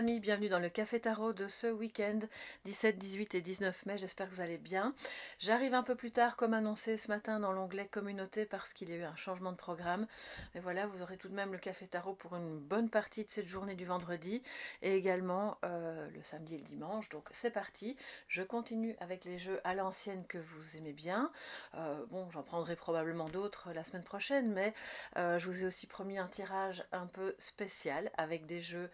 amis, bienvenue dans le Café Tarot de ce week-end 17, 18 et 19 mai, j'espère que vous allez bien. J'arrive un peu plus tard comme annoncé ce matin dans l'onglet communauté parce qu'il y a eu un changement de programme. Mais voilà, vous aurez tout de même le Café Tarot pour une bonne partie de cette journée du vendredi et également le samedi et le dimanche. Donc c'est parti, je continue avec les jeux à l'ancienne que vous aimez bien. Bon, j'en prendrai probablement d'autres la semaine prochaine, mais je vous ai aussi promis un tirage un peu spécial avec des jeux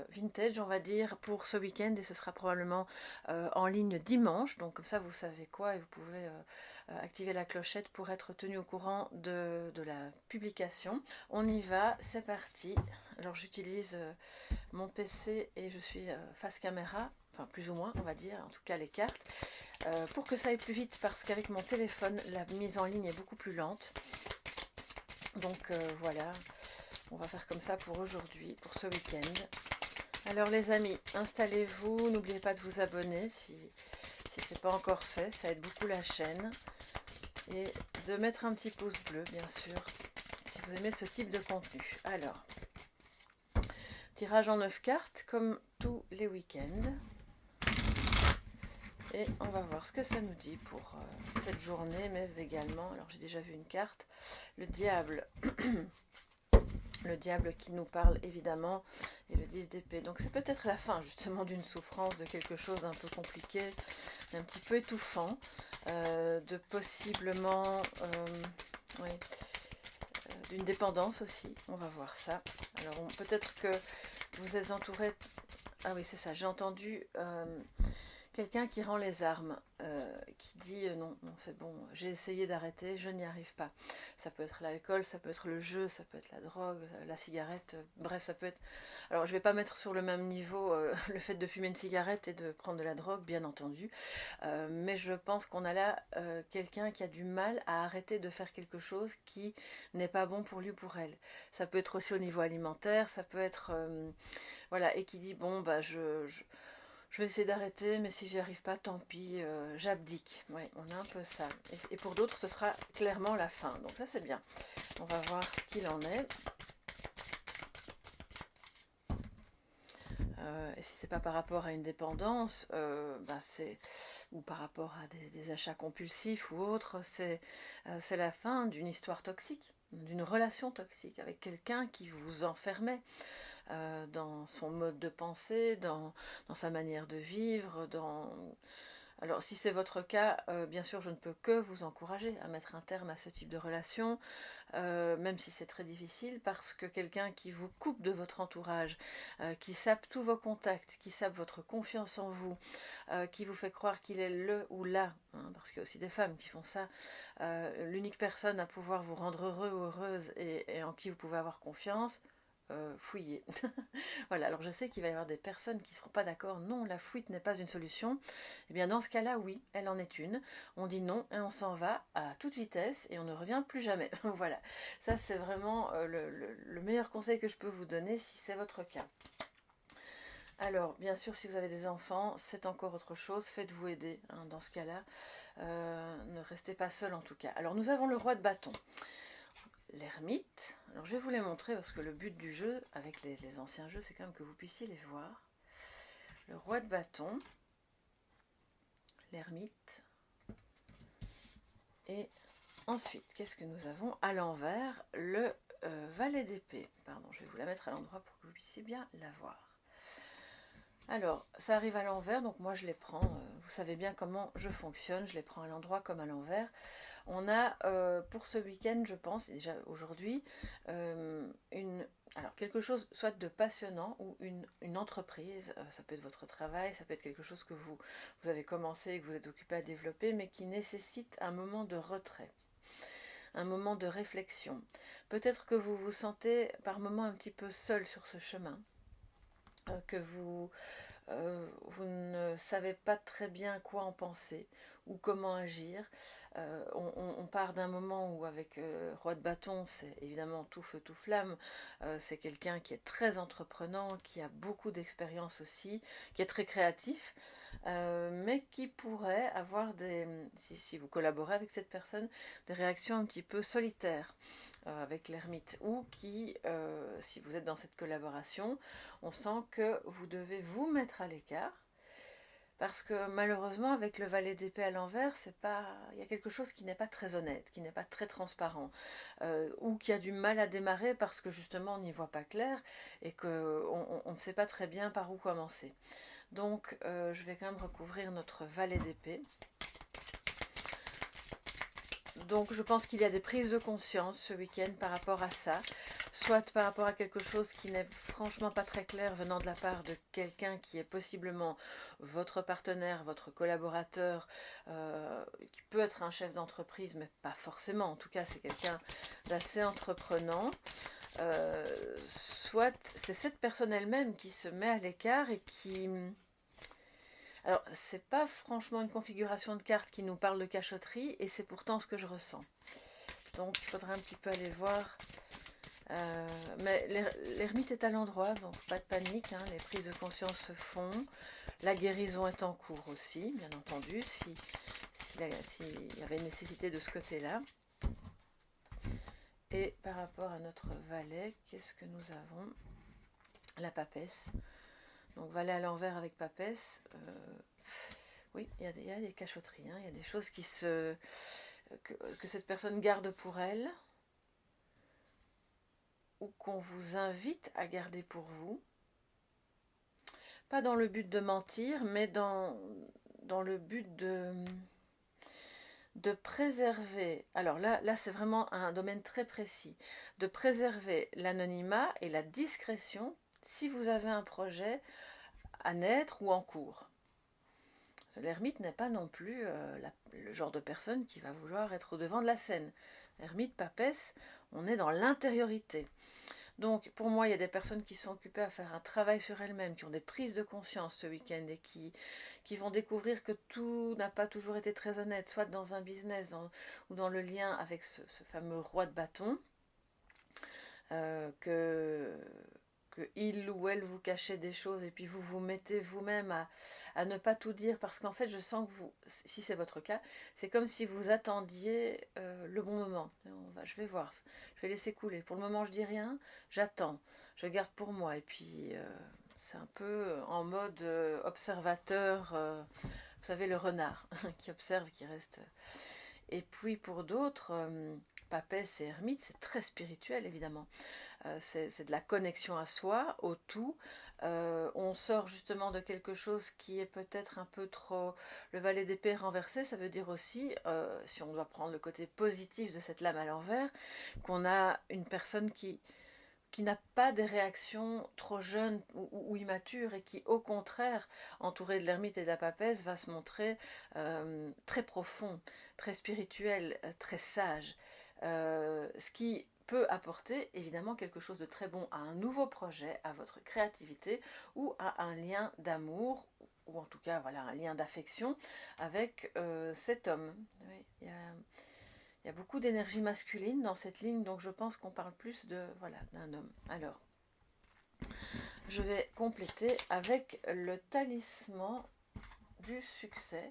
vintage, on va dire, pour ce week-end, et ce sera probablement en ligne dimanche. Donc comme ça, vous savez quoi, et vous pouvez activer la clochette pour être tenu au courant de la publication. On y va, c'est parti. Alors j'utilise mon PC et je suis face caméra, enfin plus ou moins, on va dire, en tout cas les cartes, pour que ça aille plus vite, parce qu'avec mon téléphone, la mise en ligne est beaucoup plus lente. Donc voilà, on va faire comme ça pour aujourd'hui, pour ce week-end. Alors les amis, installez-vous, n'oubliez pas de vous abonner si ce n'est pas encore fait, ça aide beaucoup la chaîne. Et de mettre un petit pouce bleu, bien sûr, si vous aimez ce type de contenu. Alors, tirage en 9 cartes, comme tous les week-ends. Et on va voir ce que ça nous dit pour cette journée, mais également, alors j'ai déjà vu une carte, le diable. Le diable qui nous parle évidemment, et le 10 d'épée. Donc c'est peut-être la fin justement d'une souffrance, de quelque chose d'un peu compliqué, d'un petit peu étouffant, de possiblement, oui, d'une dépendance aussi. On va voir ça. Alors peut-être que vous êtes entouré. Ah oui, c'est ça, j'ai entendu quelqu'un qui rend les armes, qui dit non, c'est bon, j'ai essayé d'arrêter, je n'y arrive pas. Ça peut être l'alcool, ça peut être le jeu, ça peut être la drogue, la cigarette, bref, ça peut être... Alors je ne vais pas mettre sur le même niveau le fait de fumer une cigarette et de prendre de la drogue, bien entendu, mais je pense qu'on a là quelqu'un qui a du mal à arrêter de faire quelque chose qui n'est pas bon pour lui ou pour elle. Ça peut être aussi au niveau alimentaire, ça peut être... voilà, et qui dit, bon, bah je vais essayer d'arrêter, mais si j'y arrive pas, tant pis, j'abdique. Oui, on a un peu ça. Et pour d'autres, ce sera clairement la fin. Donc là, c'est bien. On va voir ce qu'il en est. Et si c'est pas par rapport à une dépendance, ou par rapport à des achats compulsifs ou autres, c'est la fin d'une histoire toxique, d'une relation toxique avec quelqu'un qui vous enfermait. Dans son mode de pensée, dans sa manière de vivre, Alors si c'est votre cas, bien sûr je ne peux que vous encourager à mettre un terme à ce type de relation, même si c'est très difficile, parce que quelqu'un qui vous coupe de votre entourage, qui sape tous vos contacts, qui sape votre confiance en vous, qui vous fait croire qu'il est le ou la, hein, parce qu'il y a aussi des femmes qui font ça, l'unique personne à pouvoir vous rendre heureux ou heureuse et en qui vous pouvez avoir confiance, fouiller. Voilà, alors je sais qu'il va y avoir des personnes qui ne seront pas d'accord. Non, la fuite n'est pas une solution. Eh bien dans ce cas-là, oui, elle en est une. On dit non et on s'en va à toute vitesse et on ne revient plus jamais. Voilà, ça c'est vraiment le meilleur conseil que je peux vous donner si c'est votre cas. Alors, bien sûr, si vous avez des enfants, c'est encore autre chose. Faites-vous aider hein, dans ce cas-là. Ne restez pas seul en tout cas. Alors, nous avons le roi de bâton. L'ermite, alors je vais vous les montrer parce que le but du jeu avec les anciens jeux c'est quand même que vous puissiez les voir. Le roi de bâton, l'ermite, et ensuite qu'est-ce que nous avons à l'envers? Le valet d'épée. Pardon, je vais vous la mettre à l'endroit pour que vous puissiez bien la voir. Alors, ça arrive à l'envers, donc moi je les prends, vous savez bien comment je fonctionne, je les prends à l'endroit comme à l'envers. On a pour ce week-end, je pense, déjà aujourd'hui, alors quelque chose soit de passionnant ou une entreprise, ça peut être votre travail, ça peut être quelque chose que vous avez commencé et que vous êtes occupé à développer, mais qui nécessite un moment de retrait, un moment de réflexion. Peut-être que vous vous sentez par moments un petit peu seul sur ce chemin, que vous ne savez pas très bien quoi en penser ou comment agir. On part d'un moment où avec Roi de bâton, c'est évidemment tout feu tout flamme, c'est quelqu'un qui est très entreprenant, qui a beaucoup d'expérience aussi, qui est très créatif, mais qui pourrait avoir si vous collaborez avec cette personne, des réactions un petit peu solitaires. avec l'ermite, ou qui, si vous êtes dans cette collaboration, on sent que vous devez vous mettre à l'écart, parce que malheureusement avec le valet d'épée à l'envers, il y a quelque chose qui n'est pas très honnête, qui n'est pas très transparent, ou qui a du mal à démarrer parce que justement on n'y voit pas clair et qu'on ne sait pas très bien par où commencer. Donc je vais quand même recouvrir notre valet d'épée. Donc je pense qu'il y a des prises de conscience ce week-end par rapport à ça, soit par rapport à quelque chose qui n'est franchement pas très clair venant de la part de quelqu'un qui est possiblement votre partenaire, votre collaborateur, qui peut être un chef d'entreprise, mais pas forcément, en tout cas c'est quelqu'un d'assez entreprenant. Soit c'est cette personne elle-même qui se met à l'écart et qui... Alors, c'est pas franchement une configuration de carte qui nous parle de cachotterie, et c'est pourtant ce que je ressens. Donc, il faudra un petit peu aller voir. Mais l'ermite est à l'endroit, donc pas de panique, hein, les prises de conscience se font. La guérison est en cours aussi, bien entendu, s'il y avait une nécessité de ce côté-là. Et par rapport à notre valet, qu'est-ce que nous avons? La papesse. Donc valet à l'envers avec papesse. Oui, il y a des cachotteries, hein, il y a des choses que cette personne garde pour elle, ou qu'on vous invite à garder pour vous. Pas dans le but de mentir, mais dans le but de préserver, alors là c'est vraiment un domaine très précis, de préserver l'anonymat et la discrétion si vous avez un projet à naître ou en cours. L'ermite n'est pas non plus le genre de personne qui va vouloir être au devant de la scène. Ermite, papesse, on est dans l'intériorité. Donc pour moi, il y a des personnes qui sont occupées à faire un travail sur elles-mêmes, qui ont des prises de conscience ce week-end et qui vont découvrir que tout n'a pas toujours été très honnête, soit dans un business ou dans le lien avec ce fameux roi de bâton, que il ou elle vous cachait des choses et puis vous vous mettez vous-même à ne pas tout dire, parce qu'en fait je sens que vous, si c'est votre cas, c'est comme si vous attendiez le bon moment. Je vais voir, je vais laisser couler. Pour le moment je dis rien, j'attends, je garde pour moi, et puis c'est un peu en mode observateur, vous savez, le renard qui observe, qui reste. Et puis pour d'autres, papesse et ermite, c'est très spirituel évidemment. C'est de la connexion à soi, au tout. On sort justement de quelque chose qui est peut-être un peu trop... Le valet d'épée renversé, ça veut dire aussi, si on doit prendre le côté positif de cette lame à l'envers, qu'on a une personne qui n'a pas des réactions trop jeunes ou immatures, et qui au contraire, entouré de l'ermite et de la papesse, va se montrer très profond, très spirituel, très sage. Ce qui peut apporter évidemment quelque chose de très bon à un nouveau projet, à votre créativité, ou à un lien d'amour, ou en tout cas voilà, un lien d'affection avec cet homme. Oui, il y a beaucoup d'énergie masculine dans cette ligne, donc je pense qu'on parle plus d'un homme. Alors, je vais compléter avec le talisman du succès,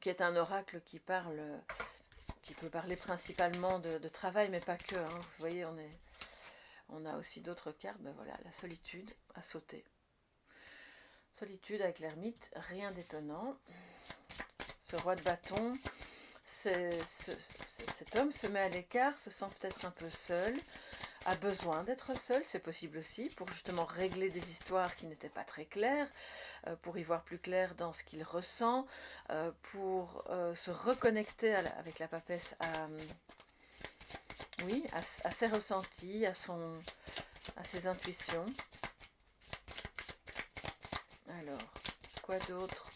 qui est un oracle qui peut parler principalement de travail, mais pas que. Hein. Vous voyez, on a aussi d'autres cartes. Ben voilà, la solitude à sauter. Solitude avec l'ermite, rien d'étonnant. Ce roi de bâton, cet homme se met à l'écart, se sent peut-être un peu seul, a besoin d'être seul, c'est possible aussi, pour justement régler des histoires qui n'étaient pas très claires, pour y voir plus clair dans ce qu'il ressent, pour se reconnecter avec la papesse à ses ressentis, à ses intuitions. Alors, quoi d'autre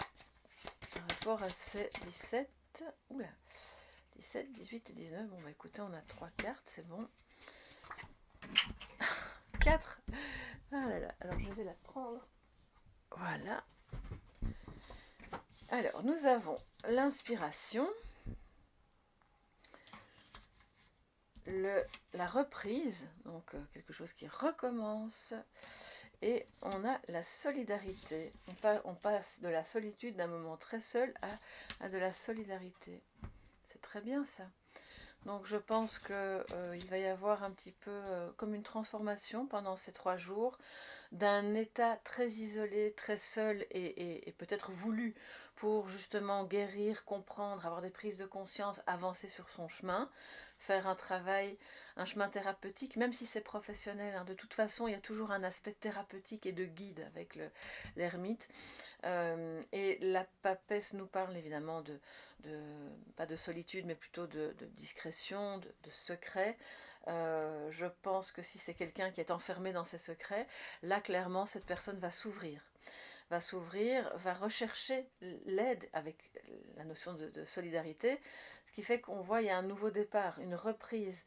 par rapport à ces 17, 18 et 19, bon bah écoutez, on a 3 cartes, c'est bon. 4. Ah là là, alors je vais la prendre. Voilà. Alors, nous avons l'inspiration, la reprise, donc quelque chose qui recommence, et on a la solidarité. On passe de la solitude, d'un moment très seul, à de la solidarité. C'est très bien ça. Donc je pense qu'il va y avoir un petit peu comme une transformation pendant ces 3 jours, d'un état très isolé, très seul et peut-être voulu pour justement guérir, comprendre, avoir des prises de conscience, avancer sur son chemin, faire un travail, un chemin thérapeutique, même si c'est professionnel. Hein. De toute façon, il y a toujours un aspect thérapeutique et de guide avec l'ermite. Et la papesse nous parle évidemment de pas de solitude, mais plutôt de discrétion, de secret. Je pense que si c'est quelqu'un qui est enfermé dans ses secrets, là clairement cette personne va s'ouvrir, va rechercher l'aide avec la notion de solidarité, ce qui fait qu'on voit il y a un nouveau départ, une reprise,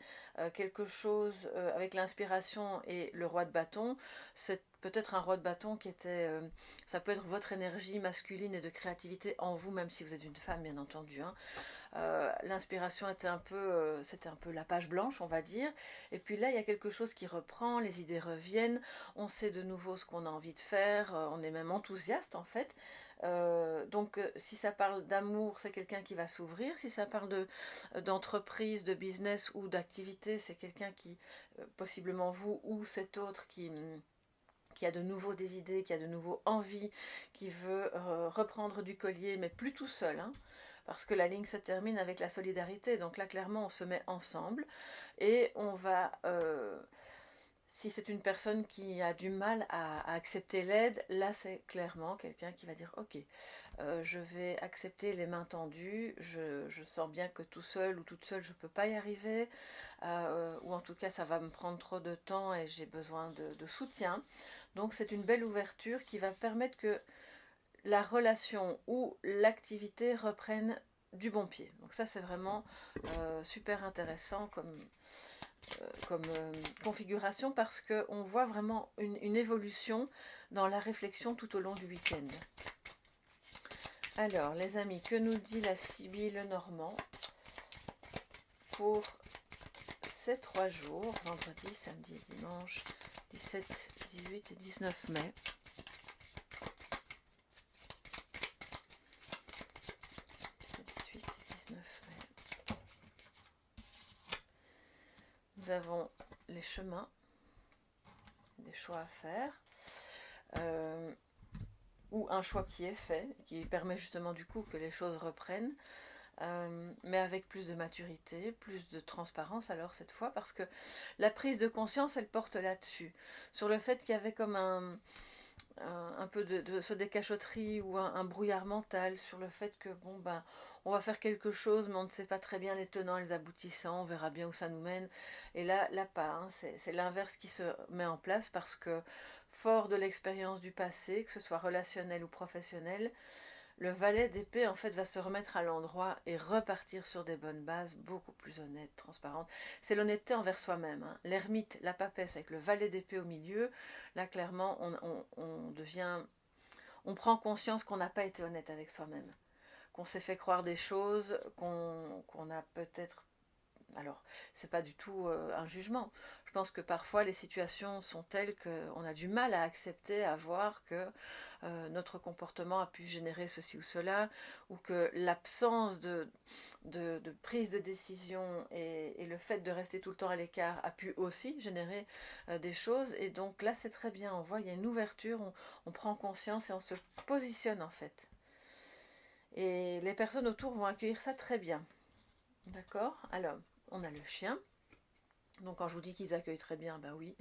quelque chose avec l'inspiration et le roi de bâton. C'est peut-être un roi de bâton qui était, ça peut être votre énergie masculine et de créativité en vous, même si vous êtes une femme bien entendu. Hein. L'inspiration c'était un peu la page blanche, on va dire. Et puis là, il y a quelque chose qui reprend, les idées reviennent, on sait de nouveau ce qu'on a envie de faire, on est même enthousiaste en fait. Donc si ça parle d'amour, c'est quelqu'un qui va s'ouvrir. Si ça parle d'entreprise, de business ou d'activité, c'est quelqu'un qui, possiblement vous ou cet autre qui a de nouveau des idées, qui a de nouveau envie, qui veut reprendre du collier, mais plus tout seul. Hein, parce que la ligne se termine avec la solidarité. Donc là, clairement, on se met ensemble et on va, si c'est une personne qui a du mal à accepter l'aide, là, c'est clairement quelqu'un qui va dire, ok, je vais accepter les mains tendues, je sens bien que tout seul ou toute seule, je ne peux pas y arriver, ou en tout cas, ça va me prendre trop de temps et j'ai besoin de soutien. Donc c'est une belle ouverture qui va permettre que la relation ou l'activité reprennent du bon pied. Donc ça c'est vraiment super intéressant comme configuration parce qu'on voit vraiment une évolution dans la réflexion tout au long du week-end. Alors les amis, que nous dit la Sibylle Normand pour ces 3 jours, vendredi, samedi et dimanche, 17, 18 et 19 mai. Nous avons les chemins, des choix à faire, ou un choix qui est fait, qui permet justement du coup que les choses reprennent, mais avec plus de maturité, plus de transparence alors cette fois, parce que la prise de conscience, elle porte là-dessus, sur le fait qu'il y avait comme un peu de ce décachotterie ou un brouillard mental sur le fait que bon ben on va faire quelque chose mais on ne sait pas très bien les tenants et les aboutissants, on verra bien où ça nous mène. Et là pas, hein, c'est l'inverse qui se met en place parce que fort de l'expérience du passé, que ce soit relationnel ou professionnel, le valet d'épée en fait va se remettre à l'endroit et repartir sur des bonnes bases, beaucoup plus honnêtes, transparentes. C'est l'honnêteté envers soi-même. Hein. L'ermite, la papesse avec le valet d'épée au milieu, là clairement on prend conscience qu'on n'a pas été honnête avec soi-même, qu'on s'est fait croire des choses, qu'on a peut-être... Alors, c'est pas du tout un jugement. Je pense que parfois les situations sont telles qu'on a du mal à accepter, à voir que notre comportement a pu générer ceci ou cela, ou que l'absence de prise de décision et le fait de rester tout le temps à l'écart a pu aussi générer des choses. Et donc là, c'est très bien. On voit, il y a une ouverture, on prend conscience et on se positionne en fait. Et les personnes autour vont accueillir ça très bien. D'accord ? Alors, on a le chien. Donc quand je vous dis qu'ils accueillent très bien, ben oui.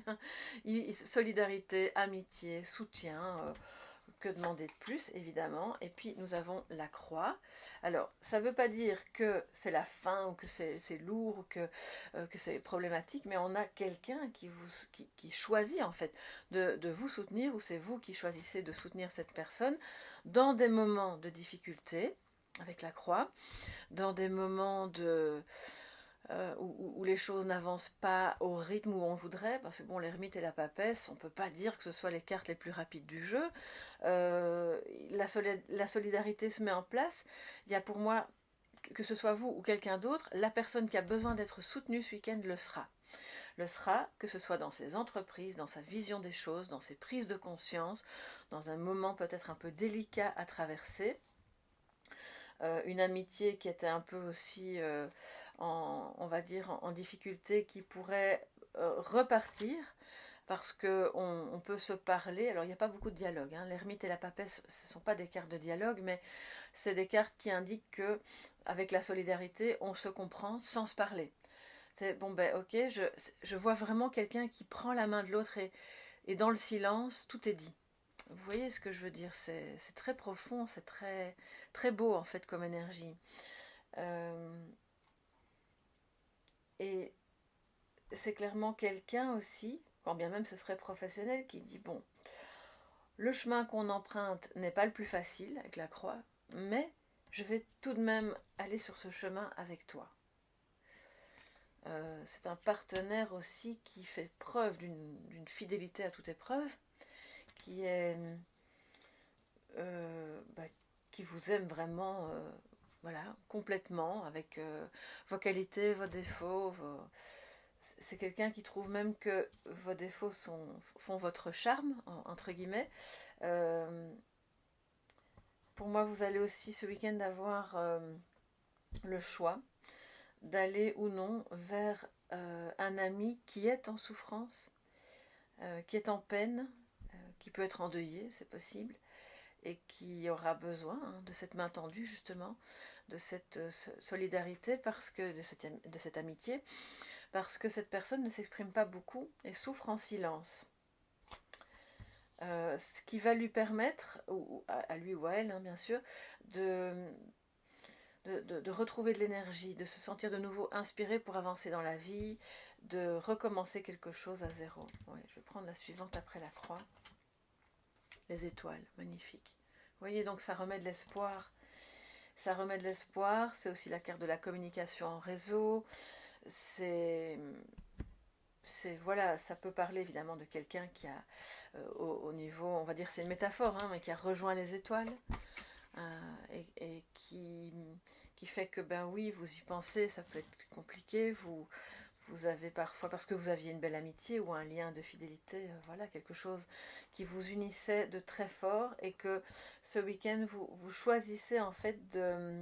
Solidarité, amitié, soutien, que demander de plus évidemment. Et puis nous avons la croix. Alors ça ne veut pas dire que c'est la fin ou que c'est lourd ou que c'est problématique, mais on a quelqu'un qui choisit en fait de vous soutenir, ou c'est vous qui choisissez de soutenir cette personne dans des moments de difficulté avec la croix, dans des moments où les choses n'avancent pas au rythme où on voudrait, parce que bon, l'ermite et la papesse, on ne peut pas dire que ce soit les cartes les plus rapides du jeu. La solidarité se met en place. Il y a pour moi, que ce soit vous ou quelqu'un d'autre, la personne qui a besoin d'être soutenue ce week-end le sera. Le sera, que ce soit dans ses entreprises, dans sa vision des choses, dans ses prises de conscience, dans un moment peut-être un peu délicat à traverser. une amitié qui était un peu aussi, on va dire, en difficulté, qui pourrait repartir, parce qu'on peut se parler. Alors il n'y a pas beaucoup de dialogue, hein. L'ermite et la papesse, ce ne sont pas des cartes de dialogue, mais c'est des cartes qui indiquent que avec la solidarité, on se comprend sans se parler. C'est bon, ben ok, je vois vraiment quelqu'un qui prend la main de l'autre, et dans le silence, tout est dit. Vous voyez ce que je veux dire? C'est très profond, c'est très, très beau en fait comme énergie. Et c'est clairement quelqu'un aussi, quand bien même ce serait professionnel, qui dit bon, le chemin qu'on emprunte n'est pas le plus facile avec la croix, mais je vais tout de même aller sur ce chemin avec toi. C'est un partenaire aussi qui fait preuve d'une fidélité à toute épreuve, qui est qui vous aime vraiment, voilà, complètement, avec vos qualités, vos défauts. C'est quelqu'un qui trouve même que vos défauts font votre charme, entre guillemets. Pour moi, vous allez aussi ce week-end avoir le choix d'aller ou non vers un ami qui est en souffrance, qui est en peine, qui peut être endeuillé, c'est possible, et qui aura besoin de cette main tendue, justement, de cette solidarité, de cette amitié, parce que cette personne ne s'exprime pas beaucoup et souffre en silence. Ce qui va lui permettre, à lui ou à elle, hein, bien sûr, de retrouver de l'énergie, de se sentir de nouveau inspiré pour avancer dans la vie, de recommencer quelque chose à zéro. Ouais, je vais prendre la suivante après la croix. Les étoiles, magnifique. Vous voyez, donc ça remet de l'espoir. Ça remet de l'espoir, c'est aussi la carte de la communication en réseau. Voilà, ça peut parler évidemment de quelqu'un qui a, au niveau, on va dire c'est une métaphore, hein, mais qui a rejoint les étoiles, et qui fait que, ben oui, vous y pensez, ça peut être compliqué, vous avez parfois, parce que vous aviez une belle amitié ou un lien de fidélité, voilà, quelque chose qui vous unissait de très fort, et que ce week-end, vous choisissez en fait de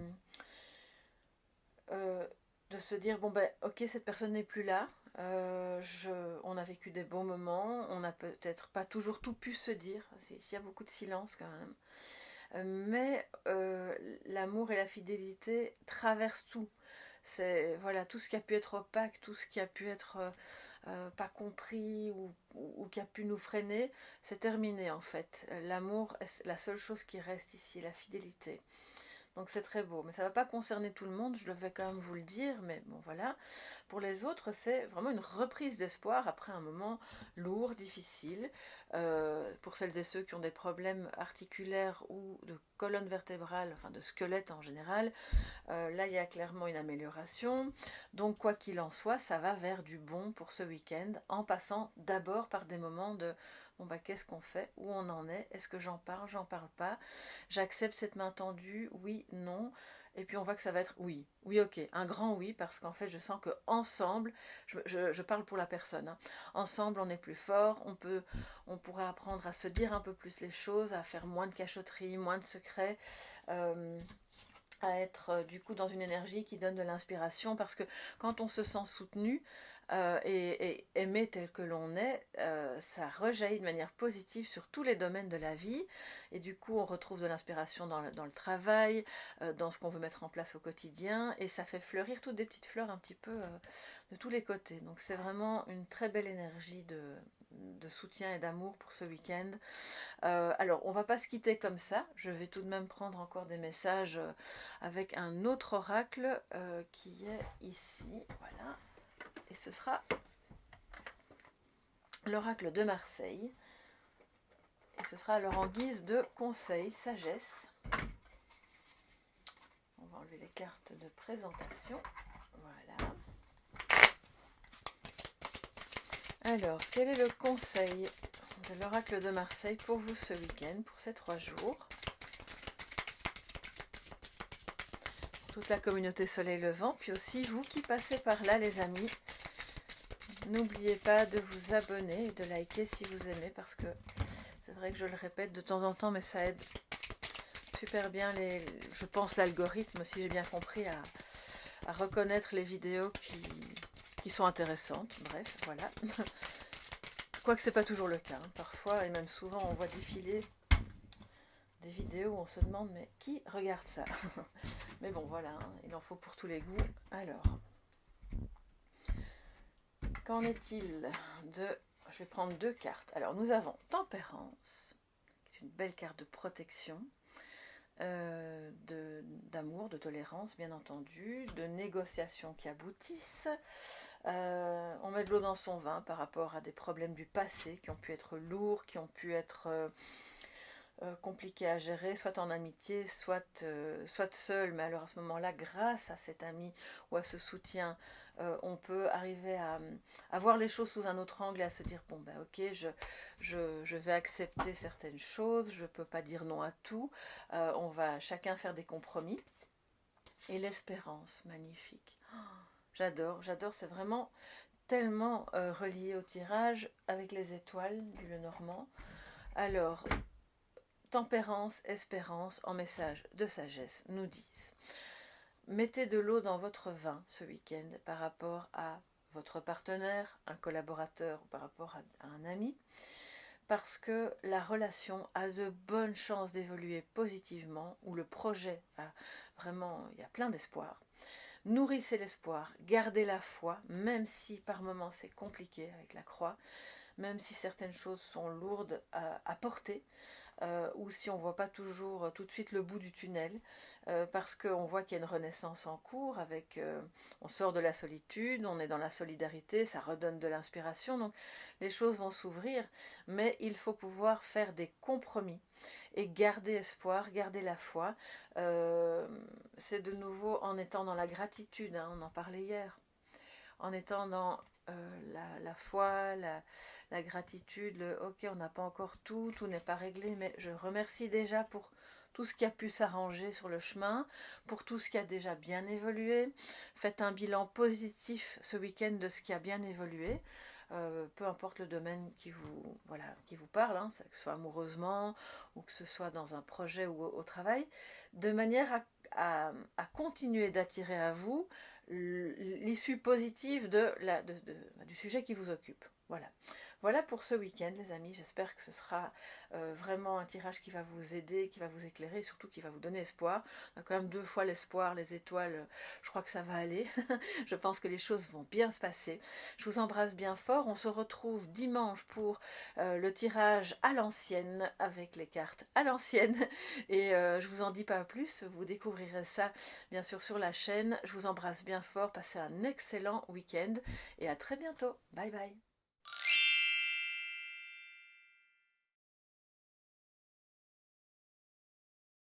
se dire, bon ben ok, cette personne n'est plus là, on a vécu des bons moments, on n'a peut-être pas toujours tout pu se dire, s'il y a beaucoup de silence quand même, mais l'amour et la fidélité traversent tout. C'est voilà, tout ce qui a pu être opaque, tout ce qui a pu être pas compris, ou qui a pu nous freiner, c'est terminé en fait. L'amour est la seule chose qui reste ici, la fidélité. Donc c'est très beau, mais ça ne va pas concerner tout le monde, je devais quand même vous le dire, mais bon voilà. Pour les autres, c'est vraiment une reprise d'espoir après un moment lourd, difficile. Pour celles et ceux qui ont des problèmes articulaires ou de colonne vertébrale, enfin de squelette en général, là il y a clairement une amélioration. Donc quoi qu'il en soit, ça va vers du bon pour ce week-end, en passant d'abord par des moments de bon bah qu'est-ce qu'on fait, où on en est, est-ce que j'en parle pas, j'accepte cette main tendue, oui, non, et puis on voit que ça va être oui, oui ok, un grand oui, parce qu'en fait je sens que ensemble, je parle pour la personne, hein, ensemble on est plus fort, on pourra apprendre à se dire un peu plus les choses, à faire moins de cachotterie, moins de secrets, à être du coup dans une énergie qui donne de l'inspiration, parce que quand on se sent soutenu et aimé tel que l'on est, ça rejaillit de manière positive sur tous les domaines de la vie, et du coup on retrouve de l'inspiration dans le travail, dans ce qu'on veut mettre en place au quotidien, et ça fait fleurir toutes des petites fleurs un petit peu de tous les côtés. Donc c'est vraiment une très belle énergie de soutien et d'amour pour ce week-end. Alors, on ne va pas se quitter comme ça. Je vais tout de même prendre encore des messages avec un autre oracle qui est ici. Voilà. Et ce sera l'oracle de Marseille. Et ce sera alors en guise de conseil, sagesse. On va enlever les cartes de présentation. Voilà. Alors, quel est le conseil de l'oracle de Marseille pour vous ce week-end, pour ces 3 jours? Toute la communauté Soleil Levant, puis aussi vous qui passez par là, les amis. N'oubliez pas de vous abonner et de liker si vous aimez, parce que c'est vrai que je le répète de temps en temps, mais ça aide super bien, je pense, l'algorithme, si j'ai bien compris, à reconnaître les vidéos qui sont intéressantes. Bref, voilà. Quoique c'est pas toujours le cas. Hein. Parfois, et même souvent, on voit défiler des vidéos où on se demande, mais qui regarde ça? Mais bon, voilà, hein, il en faut pour tous les goûts. Alors, qu'en est-il de... Je vais prendre 2 cartes. Alors, nous avons Tempérance, qui est une belle carte de protection, d'amour, de tolérance, bien entendu, de négociations qui aboutissent. On met de l'eau dans son vin par rapport à des problèmes du passé qui ont pu être lourds, qui ont pu être compliqués à gérer, soit en amitié, soit seul. Mais alors à ce moment-là, grâce à cet ami ou à ce soutien, on peut arriver à voir les choses sous un autre angle et à se dire, bon ben ok, je vais accepter certaines choses, je ne peux pas dire non à tout, on va chacun faire des compromis. Et l'espérance, magnifique. Oh, j'adore, c'est vraiment tellement relié au tirage avec les étoiles du Lenormand. Alors, Tempérance, espérance en message de sagesse nous disent: mettez de l'eau dans votre vin ce week-end par rapport à votre partenaire, un collaborateur ou par rapport à un ami, parce que la relation a de bonnes chances d'évoluer positivement, ou le projet a vraiment, il y a plein d'espoir. Nourrissez l'espoir, gardez la foi, même si par moments c'est compliqué avec la croix, même si certaines choses sont lourdes à porter, ou si on ne voit pas toujours tout de suite le bout du tunnel, parce qu'on voit qu'il y a une renaissance en cours, on sort de la solitude, on est dans la solidarité, ça redonne de l'inspiration, donc les choses vont s'ouvrir, mais il faut pouvoir faire des compromis et garder espoir, garder la foi. C'est de nouveau en étant dans la gratitude, hein, on en parlait hier, en étant dans la foi, la gratitude, ok, on n'a pas encore tout n'est pas réglé, mais je remercie déjà pour tout ce qui a pu s'arranger sur le chemin, pour tout ce qui a déjà bien évolué. Faites un bilan positif ce week-end de ce qui a bien évolué, peu importe le domaine qui vous parle, hein, que ce soit amoureusement ou que ce soit dans un projet ou au travail, de manière à continuer d'attirer à vous l'issue positive du sujet qui vous occupe. Voilà pour ce week-end, les amis. J'espère que ce sera vraiment un tirage qui va vous aider, qui va vous éclairer et surtout qui va vous donner espoir. On a quand même 2 fois l'espoir, les étoiles, je crois que ça va aller. Je pense que les choses vont bien se passer. Je vous embrasse bien fort. On se retrouve dimanche pour le tirage à l'ancienne, avec les cartes à l'ancienne. Et je vous en dis pas plus, vous découvrirez ça bien sûr sur la chaîne. Je vous embrasse bien fort, passez un excellent week-end et à très bientôt. Bye bye.